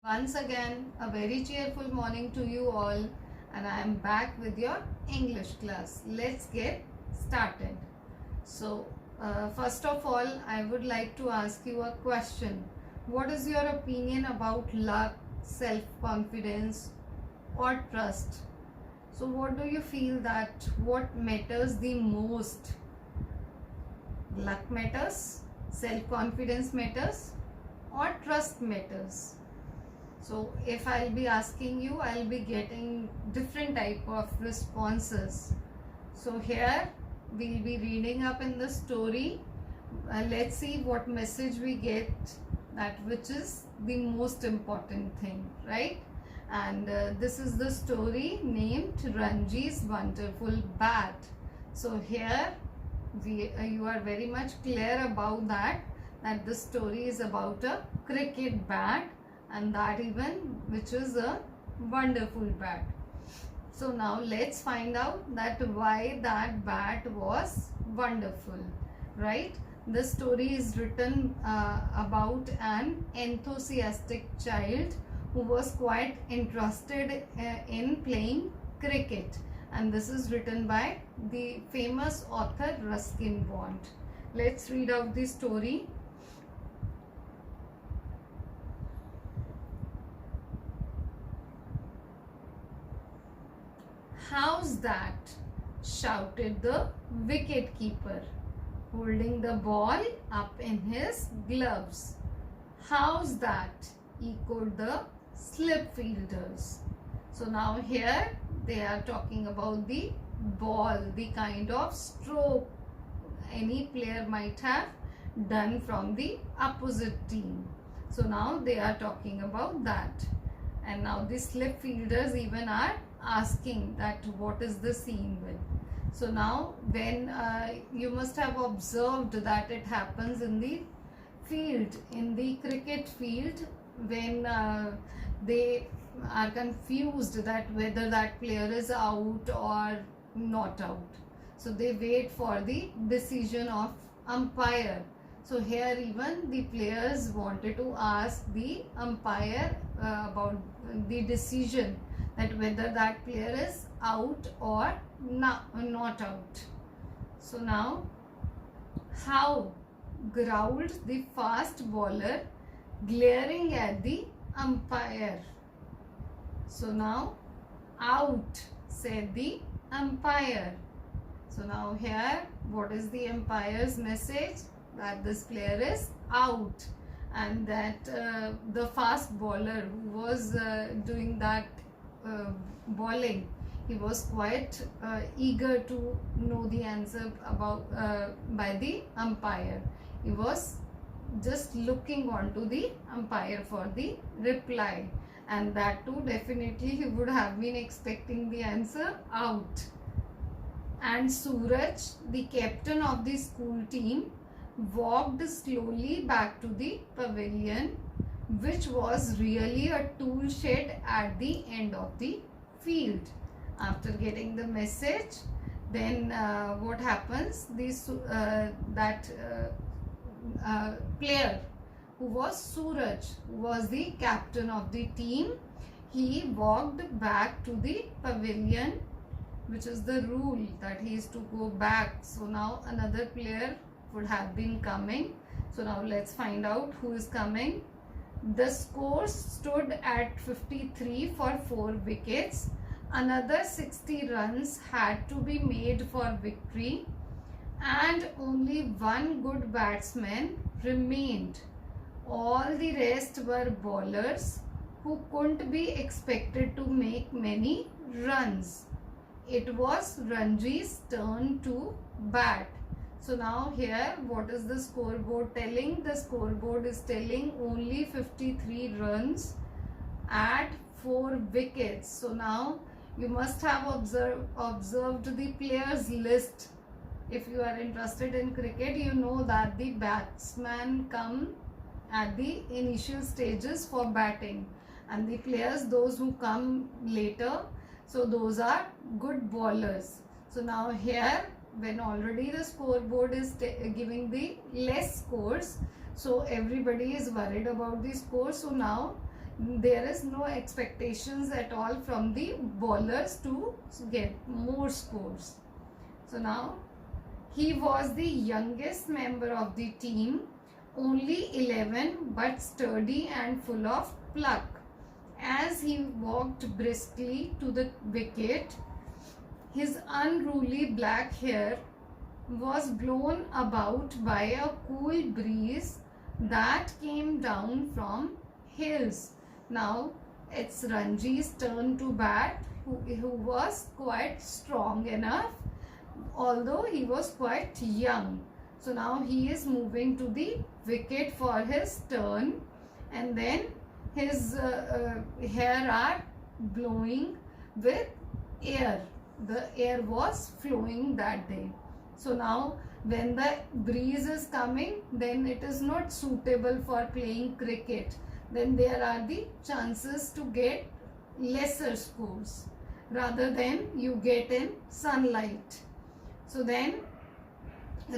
Once again, a very cheerful morning to you all, and I am back with your English class. Let's get started. First of all, I would like to ask you a question. What is your opinion about luck, self confidence, or trust? So, what do you feel that what matters the most? Luck matters, self confidence matters, or trust matters? So if I'll be asking you, I'll be getting different type of responses. So here we'll be reading up in the story. Let's see what message we get, that which is the most important thing, right? And this is the story named Ranji's Wonderful Bat. So here you are very much clear about that the story is about a cricket bat, and that even which is a wonderful bat. So now let's find out that why that bat was wonderful, right? The story is written about an enthusiastic child who was quite interested in playing cricket, and this is written by the famous author Ruskin Bond. Let's read out the story. "How's that?" shouted the wicket keeper, holding the ball up in his gloves. "How's that?" echoed the slip fielders. So now here they are talking about the ball, the kind of stroke any player might have done from the opposite team. So now they are talking about that. And now the slip fielders even are asking that what is the scene with. So now when you must have observed that it happens in the field, in the cricket field, when they are confused that whether that player is out or not out. So they wait for the decision of umpire. So here even the players wanted to ask the umpire about the decision, that whether that player is out or not out. So now, "How?" growled the fast bowler, glaring at the umpire. So now, "Out," said the umpire. So now here, what is the umpire's message? That this player is out, and that the fast bowler who was doing that bowling, he was quite eager to know the answer about by the umpire. He was just looking on to the umpire for the reply, and that too definitely he would have been expecting the answer out. And Suraj, the captain of the school team, walked slowly back to the pavilion, which was really a tool shed at the end of the field. After getting the message, then what happens? That player who was Suraj, who was the captain of the team, he walked back to the pavilion, which is the rule that he is to go back. So now another player would have been coming. So now let's find out who is coming. The score stood at 53 for 4 wickets. Another 60 runs had to be made for victory, and only one good batsman remained. All the rest were bowlers who couldn't be expected to make many runs. It was Ranji's turn to bat. So now here, what is the scoreboard telling? The scoreboard is telling only 53 runs at 4 wickets. So now you must have observed the players list. If you are interested in cricket, you know that the batsmen come at the initial stages for batting, and the players, those who come later, so those are good bowlers. So now here, when already the scoreboard is giving the less scores, so everybody is worried about the score. So now there is no expectations at all from the bowlers to get more scores. So now he was the youngest member of the team, only 11 but sturdy and full of pluck. As he walked briskly to the wicket, his unruly black hair was blown about by a cool breeze that came down from hills. Now it's Ranji's turn to bat, who was quite strong enough, although he was quite young. So now he is moving to the wicket for his turn, and then his hair are blowing with air. The air was flowing that day. So now when the breeze is coming, then it is not suitable for playing cricket. Then there are the chances to get lesser scores rather than you get in sunlight. So then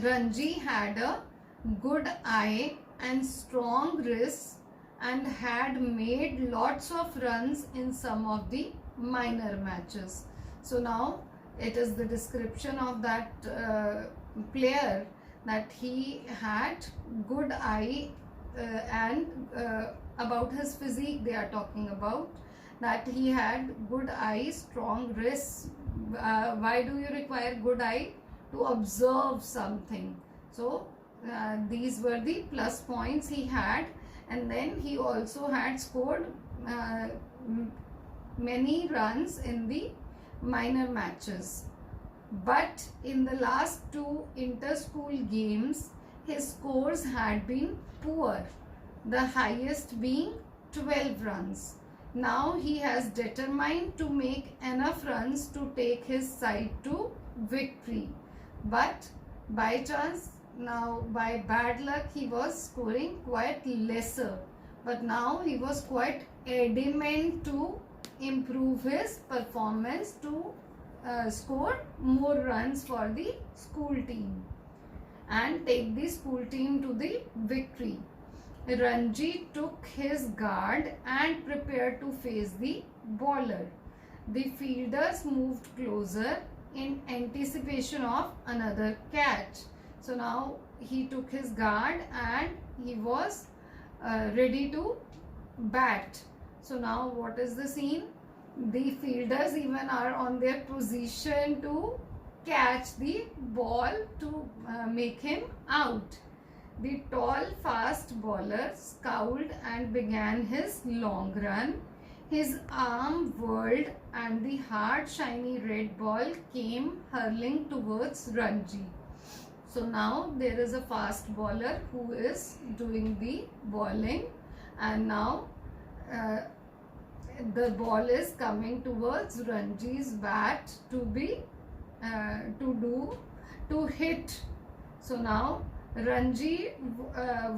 Ranji had a good eye and strong wrists and had made lots of runs in some of the minor matches. So now it is the description of that player, that he had good eye and about his physique they are talking about, that he had good eye, strong wrists. Why do you require good eye? To observe something. So these were the plus points he had, and then he also had scored many runs in the minor matches. But in the last two inter-school games, his scores had been poor, the highest being 12 runs. Now he has determined to make enough runs to take his side to victory. But by chance, now by bad luck, he was scoring quite lesser. But now he was quite adamant to improve his performance to score more runs for the school team and take the school team to the victory. Ranji took his guard and prepared to face the bowler. The fielders moved closer in anticipation of another catch. So now he took his guard and he was ready to bat. So now what is the scene? The fielders even are on their position to catch the ball to make him out. The tall fast bowler scowled and began his long run. His arm whirled and the hard shiny red ball came hurling towards Ranji. So now there is a fast bowler who is doing the bowling, and now the ball is coming towards Ranji's bat to hit. So now Ranji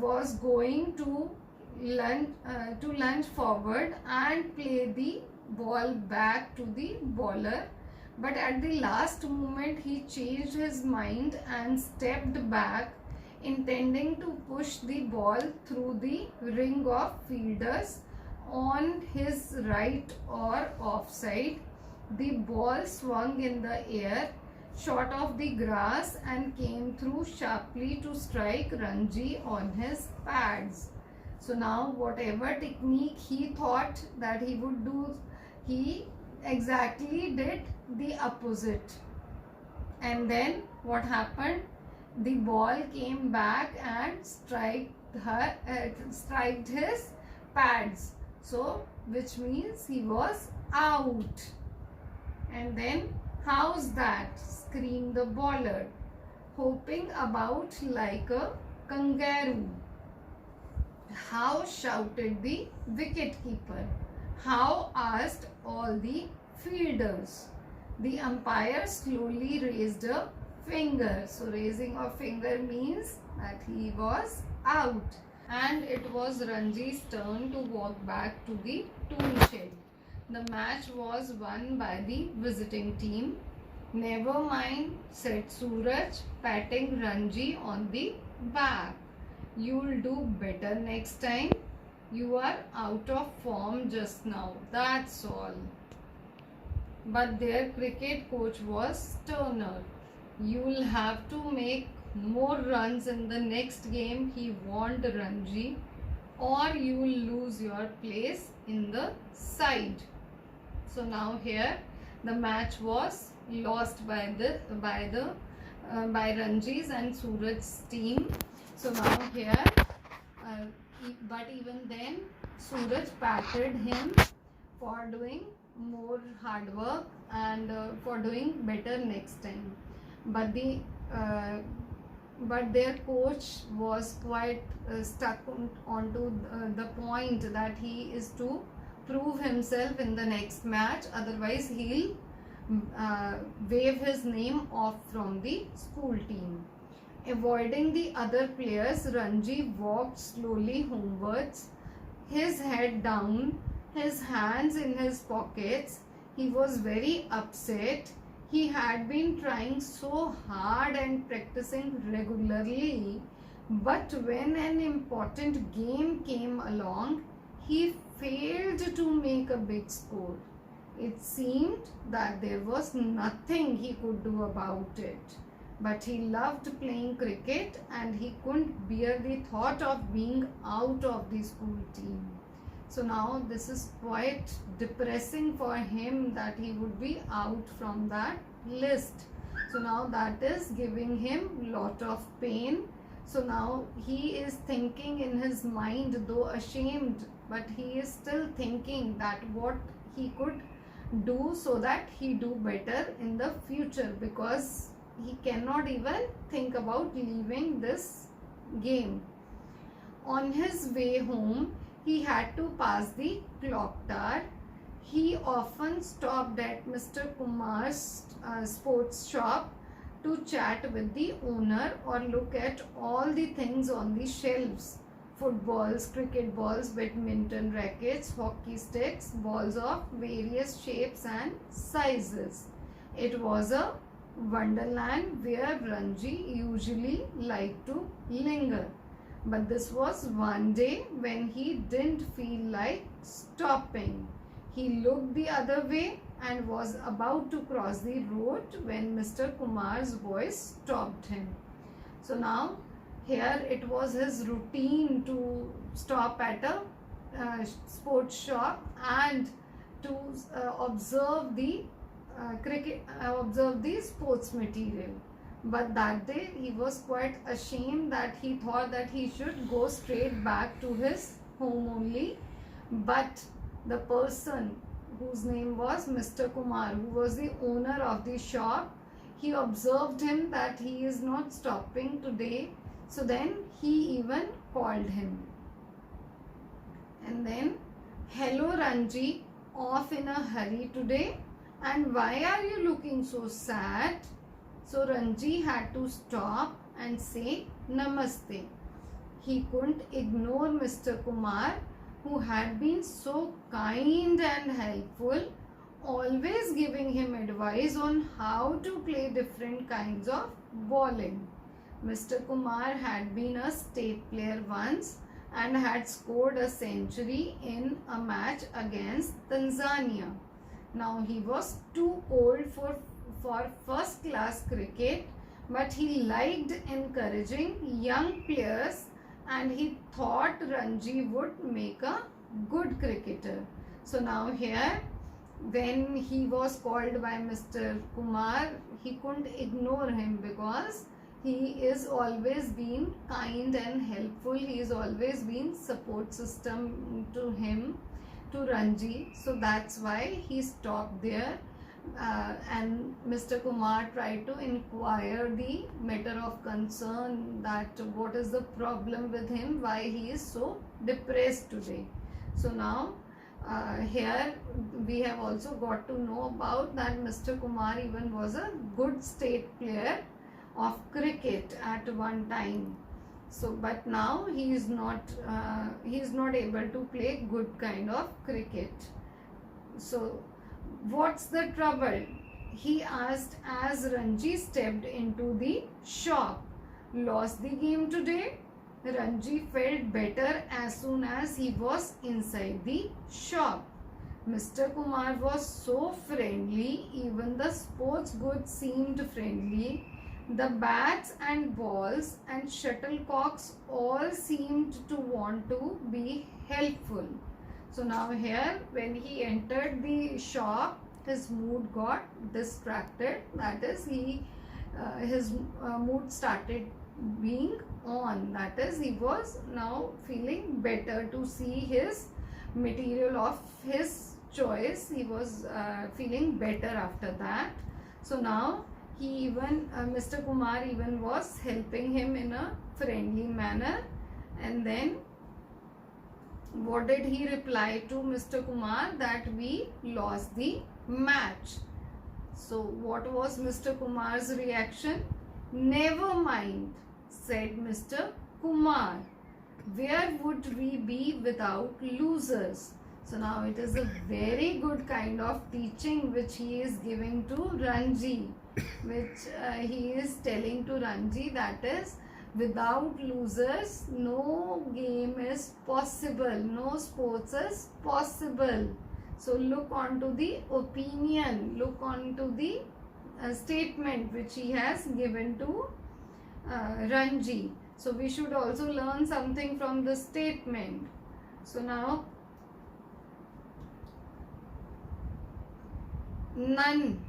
was going to lunge forward and play the ball back to the bowler, but at the last moment he changed his mind and stepped back, intending to push the ball through the ring of fielders on his right or offside. The ball swung in the air, shot off the grass and came through sharply to strike Ranji on his pads. So now whatever technique he thought that he would do, he exactly did the opposite. And then what happened? The ball came back and striked his pads. So which means he was out. And then, how's that? Screamed the bowler, hopping about like a kangaroo. How? Shouted the wicket-keeper. How? Asked all the fielders. The umpire slowly raised a finger. So raising a finger means that he was out. And it was Ranji's turn to walk back to the tool shed. The match was won by the visiting team. Never mind, said Suraj, patting Ranji on the back. You'll do better next time. You are out of form just now. That's all. But their cricket coach was sterner. You'll have to make more runs in the next game, he warned Ranji, or you will lose your place in the side. So now here the match was lost by Ranji's and Suraj's team. So now here, but even then Suraj patted him for doing more hard work and for doing better next time. But their coach was quite stuck onto the point that he is to prove himself in the next match, otherwise he'll waive his name off from the school team. Avoiding the other players, Ranji walked slowly homewards, his head down, his hands in his pockets. He was very upset. He had been trying so hard and practicing regularly, but when an important game came along, he failed to make a big score. It seemed that there was nothing he could do about it. But he loved playing cricket and he couldn't bear the thought of being out of the school team. So now this is quite depressing for him that he would be out from that list. So now that is giving him lot of pain. So now he is thinking in his mind, though ashamed, but he is still thinking that what he could do so that he do better in the future, because he cannot even think about leaving this game. On his way home, he had to pass the clock tower. He often stopped at Mr. Kumar's sports shop to chat with the owner or look at all the things on the shelves. Footballs, cricket balls, badminton rackets, hockey sticks, balls of various shapes and sizes. It was a wonderland where Ranji usually liked to linger. But this was one day when he didn't feel like stopping. He looked the other way and was about to cross the road when Mr. Kumar's voice stopped him. So now here it was his routine to stop at a sports shop and to observe the observe the sports material. But that day he was quite ashamed that he thought that he should go straight back to his home only. But the person whose name was Mr. Kumar, who was the owner of the shop, he observed him that he is not stopping today. So then he even called him. And then, hello Ranji, off in a hurry today? And why are you looking so sad? So Ranji had to stop and say namaste. He couldn't ignore Mr. Kumar, who had been so kind and helpful, always giving him advice on how to play different kinds of bowling. Mr. Kumar had been a state player once and had scored a century in a match against Tanzania. Now he was too old for first class cricket, but he liked encouraging young players and he thought Ranji would make a good cricketer. So now here, when he was called by Mr. Kumar, he couldn't ignore him because he is always been kind and helpful. He is always been support system to him, to Ranji. So that's why he stopped there. And Mr. Kumar tried to inquire the matter of concern, that what is the problem with him, why he is so depressed today. So now here we have also got to know about that Mr. Kumar even was a good state player of cricket at one time. So but now he is not able to play good kind of cricket. So what's the trouble? He asked as Ranji stepped into the shop. Lost the game today? Ranji felt better as soon as he was inside the shop. Mr. Kumar was so friendly, even the sports goods seemed friendly. The bats and balls and shuttlecocks all seemed to want to be helpful. So now here, when he entered the shop, his mood got distracted. That is, his mood started being on. That is, he was now feeling better to see his material of his choice. He was feeling better after that. So now he even Mr. Kumar even was helping him in a friendly manner. And then what did he reply to Mr. Kumar? That we lost the match. So what was Mr. Kumar's reaction? Never mind, said Mr. Kumar. Where would we be without losers? So now it is a very good kind of teaching which he is giving to Ranji, which he is telling to Ranji, that is, without losers no game is possible, no sports is possible. So look on to the opinion, look on to the statement which he has given to Ranji. So we should also learn something from the statement. So now none.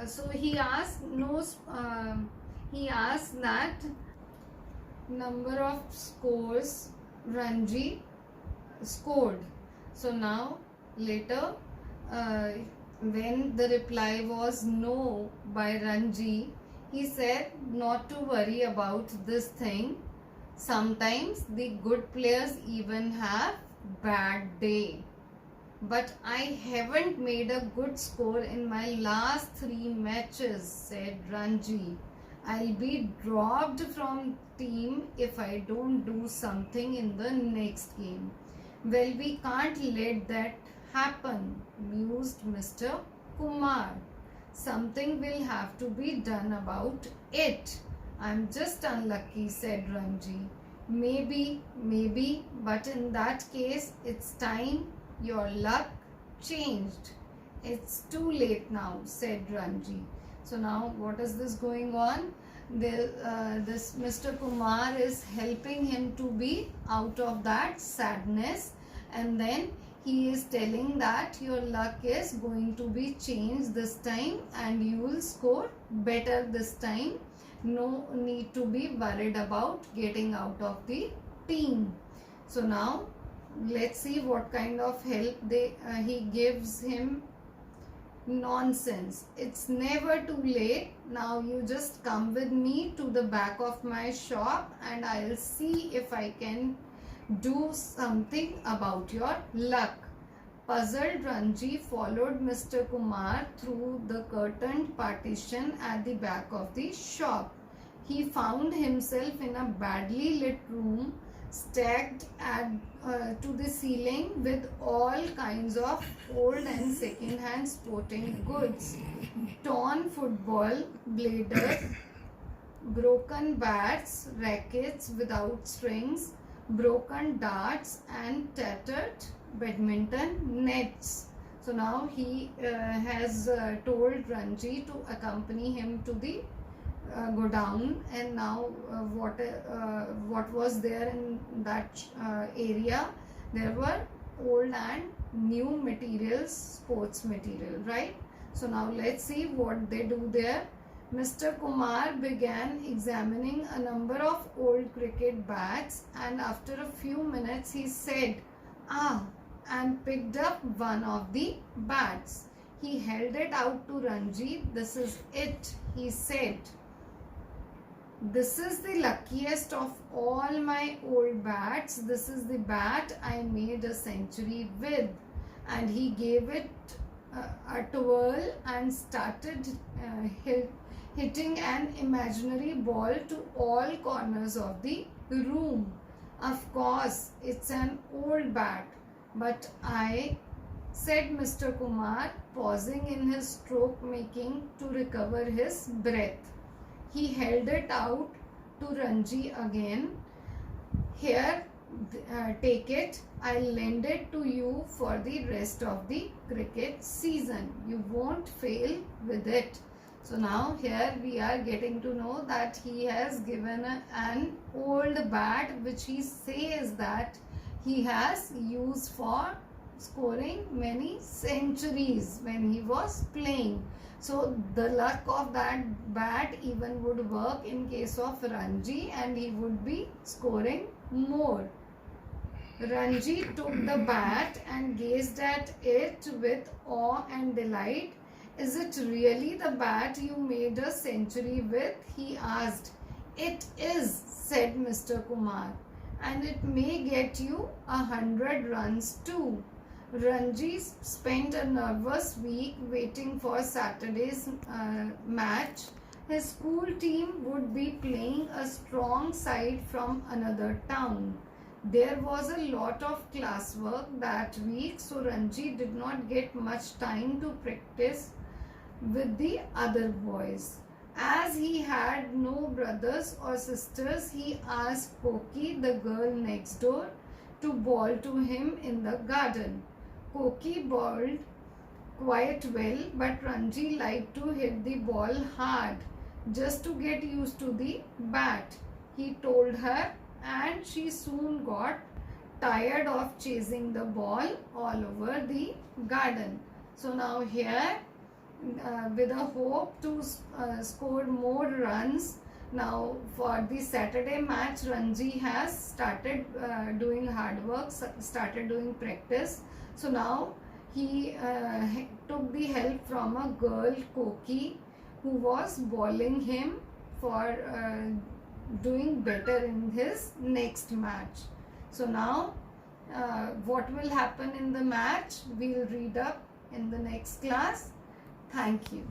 So he asked he asked that number of scores Ranji scored. So now later when the reply was no by Ranji, he said not to worry about this thing. Sometimes the good players even have bad day. But I haven't made a good score in my last 3 matches, said Ranji. I'll be dropped from team if I don't do something in the next game. Well, we can't let that happen, mused Mr. Kumar. Something will have to be done about it. I'm just unlucky, said Ranji. Maybe, but in that case, it's time your luck changed. It's too late now, said Ranji. So now what is this going on? This Mr. Kumar is helping him to be out of that sadness, and then he is telling that your luck is going to be changed this time and you will score better this time. No need to be worried about getting out of the team. So now let's see what kind of help he gives him. Nonsense. It's never too late. Now you just come with me to the back of my shop and I'll see if I can do something about your luck. Puzzled Ranji followed Mr. Kumar through the curtained partition at the back of the shop. He found himself in a badly lit room stacked to the ceiling with all kinds of old and second-hand sporting goods. Torn football bladers, broken bats, rackets without strings, broken darts and tattered badminton nets. So now he has told Ranji to accompany him to the go down, and now what was there in that area? There were old and new materials, sports material, right? So now let's see what they do there. Mr. Kumar began examining a number of old cricket bats, and after a few minutes he said, and picked up one of the bats. He held it out to Ranji. This is it, he said. This is the luckiest of all my old bats. This is the bat I made a century with. And he gave it a twirl and started hitting an imaginary ball to all corners of the room. Of course, it's an old bat, but said Mr. Kumar, pausing in his stroke making to recover his breath. He held it out to Ranji again. Here, take it. I'll lend it to you for the rest of the cricket season. You won't fail with it. So now here we are getting to know that he has given an old bat which he says that he has used for scoring many centuries when he was playing. So the luck of that bat even would work in case of Ranji, and he would be scoring more. Ranji took the bat and gazed at it with awe and delight. Is it really the bat you made a century with? He asked. It is, said Mr. Kumar, and it may get you 100 runs too. Ranji spent a nervous week waiting for Saturday's match. His school team would be playing a strong side from another town. There was a lot of classwork that week, so Ranji did not get much time to practice with the other boys. As he had no brothers or sisters, he asked Koki, the girl next door, to bowl to him in the garden. Koki bowled quite well, but Ranji liked to hit the ball hard just to get used to the bat, he told her, and she soon got tired of chasing the ball all over the garden. So now here, with a hope to score more runs, now for the Saturday match, Ranji has started doing hard work, started doing practice. So now he took the help from a girl, Koki, who was bowling him for doing better in his next match. So now what will happen in the match, we'll read up in the next class. Thank you.